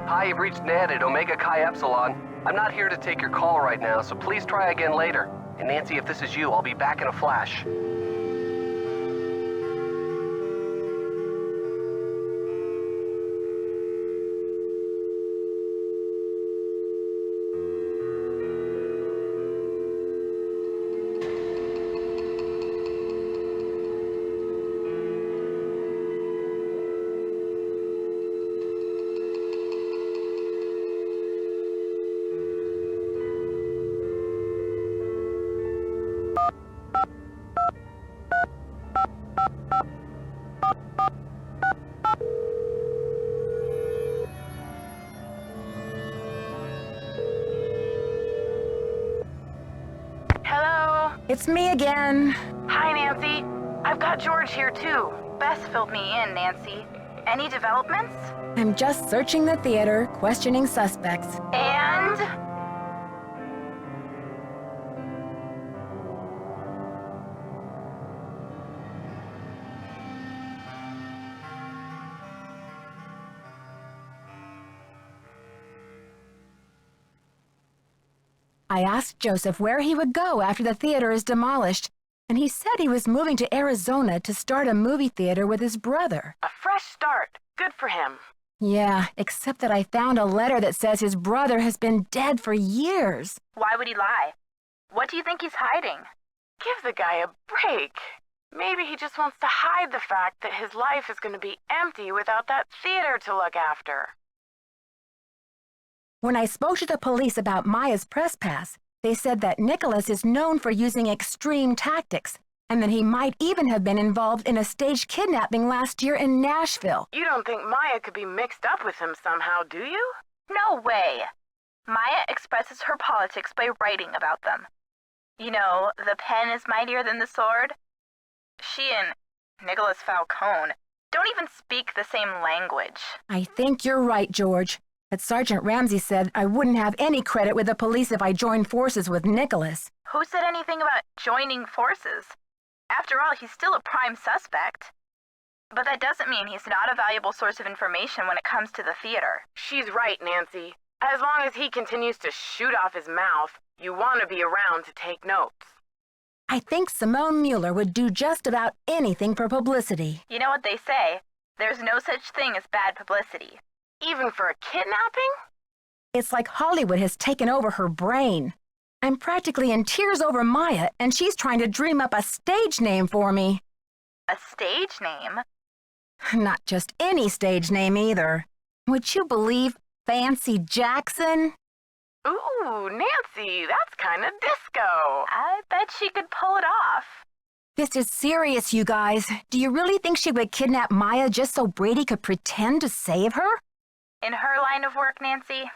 Hi, you've reached Ned at Omega Chi Epsilon. I'm not here to take your call right now, so please try again later. And Nancy, if this is you, I'll be back in a flash. It's me again. Hi, Nancy. I've got George here, too. Bess filled me in, Nancy. Any developments? I'm just searching the theater, questioning suspects. And? I asked Joseph where he would go after the theater is demolished, and he said he was moving to Arizona to start a movie theater with his brother. A fresh start. Good for him. Yeah, except that I found a letter that says his brother has been dead for years. Why would he lie? What do you think he's hiding? Give the guy a break. Maybe he just wants to hide the fact that his life is going to be empty without that theater to look after. When I spoke to the police about Maya's press pass, they said that Nicholas is known for using extreme tactics, and that he might even have been involved in a staged kidnapping last year in Nashville. You don't think Maya could be mixed up with him somehow, do you? No way. Maya expresses her politics by writing about them. You know, the pen is mightier than the sword. She and Nicholas Falcone don't even speak the same language. I think you're right, George. But Sergeant Ramsey said I wouldn't have any credit with the police if I joined forces with Nicholas. Who said anything about joining forces? After all, he's still a prime suspect. But that doesn't mean he's not a valuable source of information when it comes to the theater. She's right, Nancy. As long as he continues to shoot off his mouth, you want to be around to take notes. I think Simone Mueller would do just about anything for publicity. You know what they say? There's no such thing as bad publicity. Even for a kidnapping? It's like Hollywood has taken over her brain. I'm practically in tears over Maya, and she's trying to dream up a stage name for me. A stage name? Not just any stage name either. Would you believe Fancy Jackson? Ooh, Nancy, that's kind of disco. I bet she could pull it off. This is serious, you guys. Do you really think she would kidnap Maya just so Brady could pretend to save her? In her line of work, Nancy,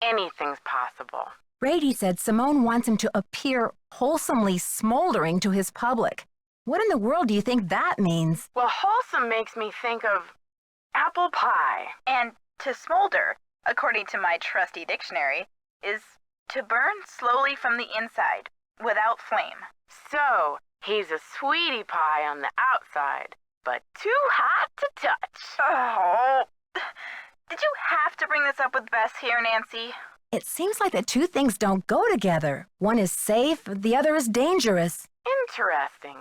anything's possible. Brady said Simone wants him to appear wholesomely smoldering to his public. What in the world do you think that means? Well, wholesome makes me think of apple pie. And to smolder, according to my trusty dictionary, is to burn slowly from the inside, without flame. So, he's a sweetie pie on the outside, but too hot to touch. Oh. Did you have to bring this up with Bess here, Nancy? It seems like the two things don't go together. One is safe, the other is dangerous. Interesting.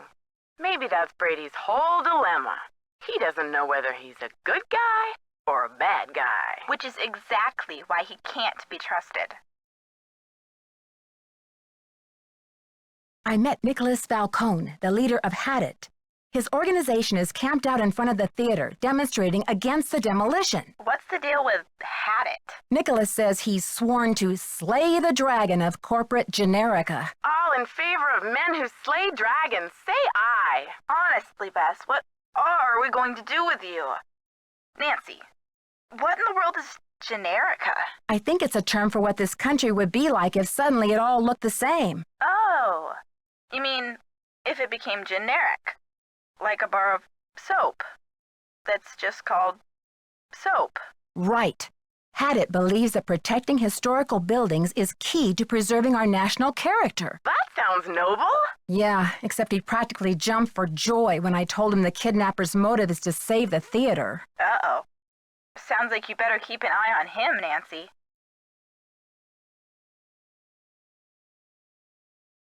Maybe that's Brady's whole dilemma. He doesn't know whether he's a good guy or a bad guy. Which is exactly why he can't be trusted. I met Nicholas Falcone, the leader of Hadit. His organization is camped out in front of the theater, demonstrating against the demolition. What's the deal with had it? Nicholas says he's sworn to slay the dragon of corporate generica. All in favor of men who slay dragons. Say aye. Honestly, Bess, what are we going to do with you? Nancy, what in the world is generica? I think it's a term for what this country would be like if suddenly it all looked the same. Oh, you mean if it became generic? Like a bar of soap that's just called soap. Right. Hadit believes that protecting historical buildings is key to preserving our national character. That sounds noble. Yeah, except he practically jumped for joy when I told him the kidnapper's motive is to save the theater. Uh-oh. Sounds like you better keep an eye on him, Nancy.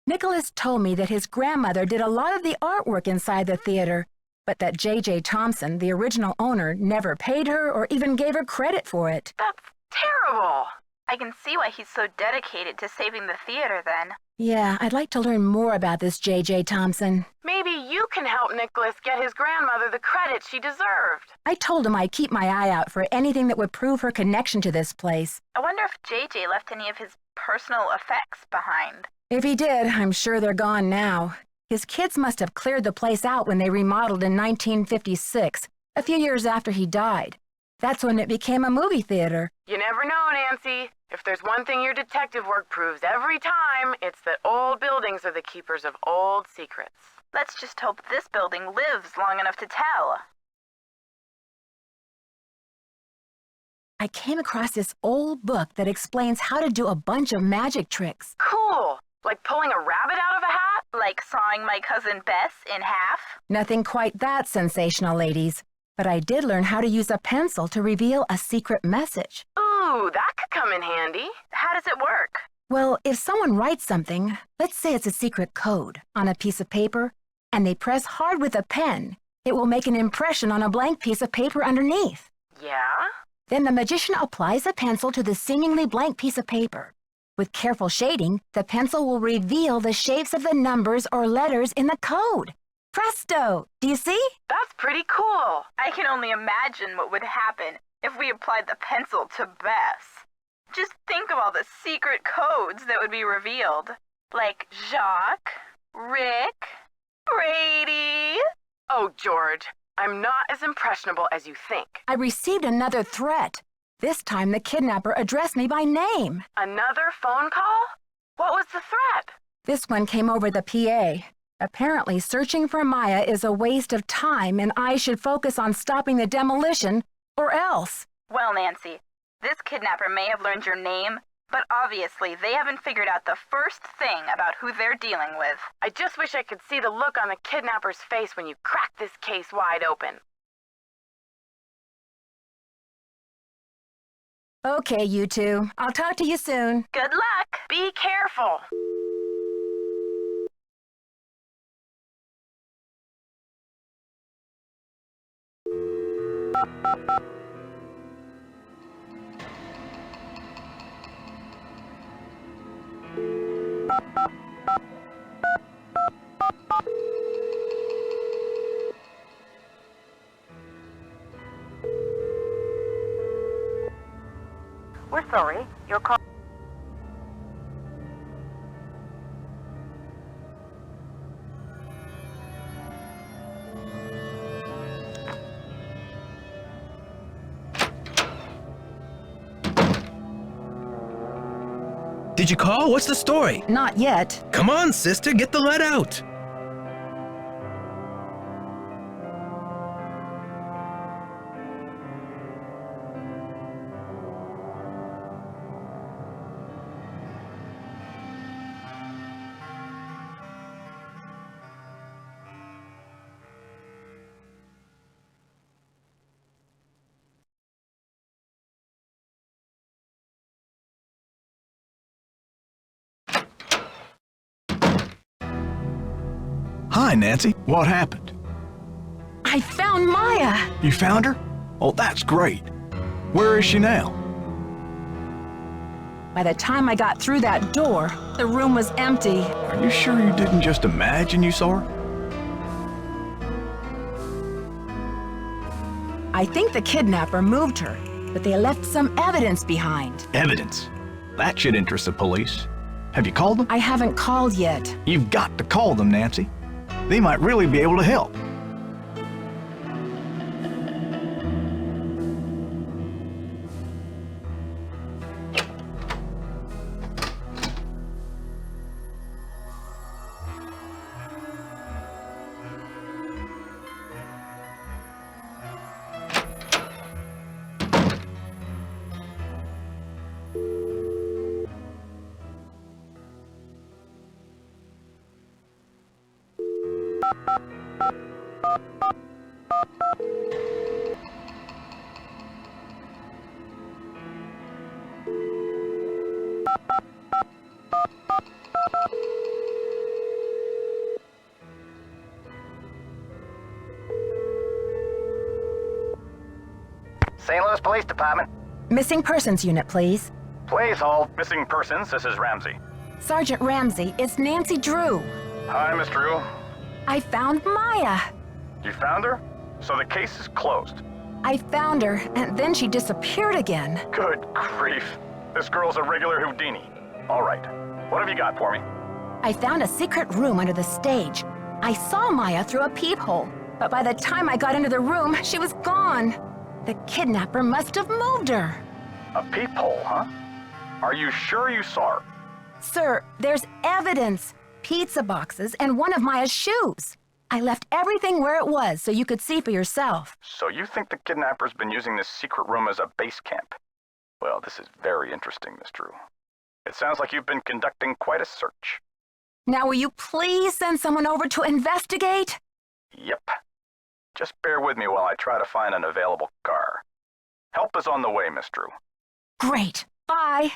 Nicholas told me that his grandmother did a lot of the artwork inside the theater, but that J.J. Thompson, the original owner, never paid her or even gave her credit for it. That's terrible. I can see why he's so dedicated to saving the theater, then. Yeah, I'd like to learn more about this J.J. Thompson. Maybe you can help Nicholas get his grandmother the credit she deserved. I told him I'd keep my eye out for anything that would prove her connection to this place. I wonder if J.J. left any of his personal effects behind. If he did, I'm sure they're gone now. His kids must have cleared the place out when they remodeled in 1956, a few years after he died. That's when it became a movie theater. You never know, Nancy. If there's one thing your detective work proves every time, it's that old buildings are the keepers of old secrets. Let's just hope this building lives long enough to tell. I came across this old book that explains how to do a bunch of magic tricks. Cool. Like pulling a rabbit out of a hat? Like sawing my cousin Bess in half? Nothing quite that sensational, ladies. But I did learn how to use a pencil to reveal a secret message. Ooh, that could come in handy. How does it work? Well, if someone writes something, let's say it's a secret code, on a piece of paper, and they press hard with a pen, it will make an impression on a blank piece of paper underneath. Yeah? Then the magician applies a pencil to the seemingly blank piece of paper. With careful shading, the pencil will reveal the shapes of the numbers or letters in the code. Presto! Do you see? That's pretty cool. I can only imagine what would happen if we applied the pencil to Bess. Just think of all the secret codes that would be revealed. Like Jacques, Rick, Brady. Oh, George, I'm not as impressionable as you think. I received another threat. This time the kidnapper addressed me by name. Another phone call? What was the threat? This one came over the PA. Apparently, searching for Maya is a waste of time and I should focus on stopping the demolition, or else. Well, Nancy, this kidnapper may have learned your name, but obviously they haven't figured out the first thing about who they're dealing with. I just wish I could see the look on the kidnapper's face when you crack this case wide open. Okay, you two. I'll talk to you soon. Good luck. Be careful. We're sorry. Your call. Did you call? What's the story? Not yet. Come on, sister, get the lead out. Hi, Nancy. What happened? I found Maya! You found her? Oh, that's great. Where is she now? By the time I got through that door, the room was empty. Are you sure you didn't just imagine you saw her? I think the kidnapper moved her, but they left some evidence behind. Evidence. That should interest the police. Have you called them? I haven't called yet. You've got to call them, Nancy. They might really be able to help. St. Louis Police Department. Missing persons unit, please. Please hold. Missing persons, this is Ramsey. Sergeant Ramsey, it's Nancy Drew. Hi, Miss Drew. I found Maya. You found her? So the case is closed. I found her, and then she disappeared again. Good grief. This girl's a regular Houdini. All right. What have you got for me? I found a secret room under the stage. I saw Maya through a peephole, but by the time I got into the room, she was gone. The kidnapper must have moved her. A peephole, huh? Are you sure you saw her? Sir, there's evidence. Pizza boxes and one of Maya's shoes. I left everything where it was so you could see for yourself. So you think the kidnapper's been using this secret room as a base camp? Well, this is very interesting, Miss Drew. It sounds like you've been conducting quite a search. Now will you please send someone over to investigate? Yep. Just bear with me while I try to find an available car. Help is on the way, Miss Drew. Great. Bye.